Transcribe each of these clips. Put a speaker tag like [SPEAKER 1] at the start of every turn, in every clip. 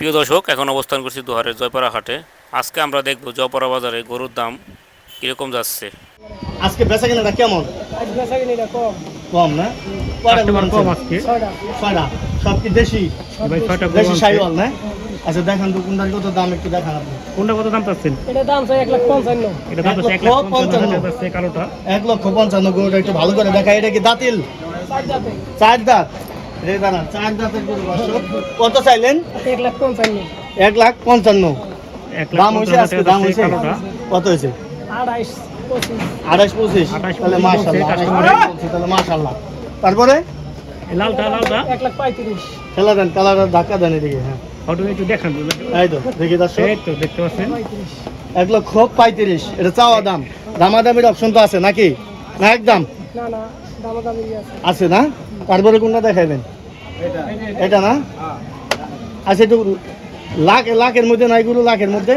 [SPEAKER 1] প্রিয় দর্শক, এখন অবস্থান করছি দোহারের জয়পাড়া হাটে। আজকে আমরা দেখব জয়পাড়া বাজারে গরুর দাম কিরকম যাচ্ছে।
[SPEAKER 2] আজকে বেচা কেনাটা কেমন?
[SPEAKER 3] আজ বেচা কিনা কম।
[SPEAKER 2] কম না? কয়টা গরু
[SPEAKER 4] কাস্টমার
[SPEAKER 2] আনছেন?
[SPEAKER 4] কম আজকে।
[SPEAKER 3] ছয়টা।
[SPEAKER 2] ছয়টা। সব কি দেশি?
[SPEAKER 4] ভাই ছয়টা গরু
[SPEAKER 2] দেশি
[SPEAKER 4] আনছে।
[SPEAKER 2] সাইওয়াল না? আচ্ছা দেখান তো কোনটার কত দাম একটু দেখান আপনি।
[SPEAKER 4] কোনটা কত দাম চাচ্ছেন?
[SPEAKER 3] এটা দাম চাই 1,55,000।
[SPEAKER 4] এটা দাম আছে
[SPEAKER 2] 1,55,000
[SPEAKER 4] 1,55,000 যাচ্ছে কালোটা।
[SPEAKER 2] 1,55,000 গরুটা একটু ভালো করে দেখা। এটা কি দাঁতিল?
[SPEAKER 3] চার জাতে।
[SPEAKER 2] চার দাঁত? এই দাঁড়ান, চার দাঁতের গরু দর্শক। কত চাইলেন?
[SPEAKER 3] 1,55,000।
[SPEAKER 2] 1,55,000। দাম হয়েছে
[SPEAKER 4] 1,55,000
[SPEAKER 2] আজকে? দাম হয়েছে?
[SPEAKER 4] কালোটা।
[SPEAKER 2] কত হয়েছে?
[SPEAKER 3] 28, 25।
[SPEAKER 2] 28-25?
[SPEAKER 4] 28-25
[SPEAKER 2] তাহলে মাশাআল্লাহ,
[SPEAKER 4] বলছে
[SPEAKER 2] 28-25 বলছে, তাহলে মাশাআল্লাহ। তারপরে
[SPEAKER 4] এই লালটা
[SPEAKER 3] 1,35,000।
[SPEAKER 2] খেলা দেন, কালারের ধাক্কা দেন এদিকে। হ্যাঁ
[SPEAKER 4] ফটো একটু দেখান তো।
[SPEAKER 2] এই তো দেখি দর্শক,
[SPEAKER 4] এই তো দেখতে পাচ্ছেন
[SPEAKER 3] 35।
[SPEAKER 2] 1,35,000 এটা চাওয়া দাম। দামাদামির অপশন তো আছে নাকি? না একদম
[SPEAKER 3] না না, দামাদামি আছে।
[SPEAKER 2] আছে না? তারপরে কোনটা দেখাইবেন? এটা না? আচ্ছা একটু লাখের মধ্যে নাই গুলো, লাখের মধ্যে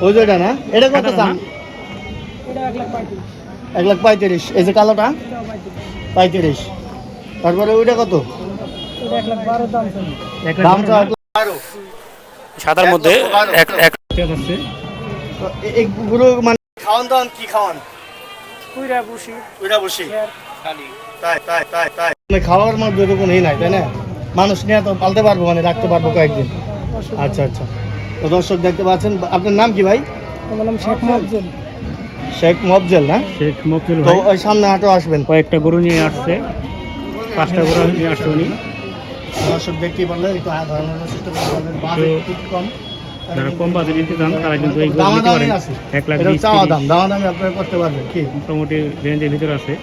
[SPEAKER 2] ওই যে এটা না? এটা কত দাম?
[SPEAKER 3] এটা 1,35,000।
[SPEAKER 2] 1,35,000। এই যে কালোটা
[SPEAKER 3] এটাও 35,000।
[SPEAKER 2] 35। তারপরে ওইটা কত
[SPEAKER 3] এটা 1,12,000 দাম চাই।
[SPEAKER 2] দাম? 1,12,000।
[SPEAKER 1] সাদার মধ্যে এক এক
[SPEAKER 4] আছে।
[SPEAKER 2] এগুলো মানে খাওয়ান দাওয়ান কি খাওয়ান?
[SPEAKER 3] কুইরা বসি।
[SPEAKER 2] ওইটা বসি
[SPEAKER 3] খের।
[SPEAKER 2] তাই মানে খাওয়ার মধ্যে তো কোনো নাই তাই না? মানুষ নিয়ে তো পালতে পারবো, মানে রাখতে পারবো কয়েকদিন।
[SPEAKER 3] অসুবিধা
[SPEAKER 2] আচ্ছা আচ্ছা। তো দর্শক দেখতে পাচ্ছেন, আপনার নাম কি ভাই?
[SPEAKER 3] নেই। আমার নাম শেখ মফজল।
[SPEAKER 2] শেখ মফজল না?
[SPEAKER 4] শেখ মকবুল
[SPEAKER 2] তো
[SPEAKER 4] ভাই
[SPEAKER 2] ওই সামনে হাটে আসবেন।
[SPEAKER 4] কয়েকটা গরু নিয়ে আসছে, 5টা গরু নিয়ে আসছে উনি।
[SPEAKER 2] দর্শক দেখতেই পারলেন, একটু হাত ধরানোর চেষ্টা করবেন। বাস
[SPEAKER 4] তো
[SPEAKER 2] খুব কম।
[SPEAKER 4] যারা কম বাজে নিতে চান তারা কিন্তু এই গরু নিতে
[SPEAKER 2] দামাদামি
[SPEAKER 4] পারেন।
[SPEAKER 2] আছে।
[SPEAKER 4] 1,20,000
[SPEAKER 2] এটা চাওয়া দাম, দামাদামি আপনারা করতে পারবেন কি?
[SPEAKER 4] মোটামুটি রেঞ্জের ভিতরে আছে।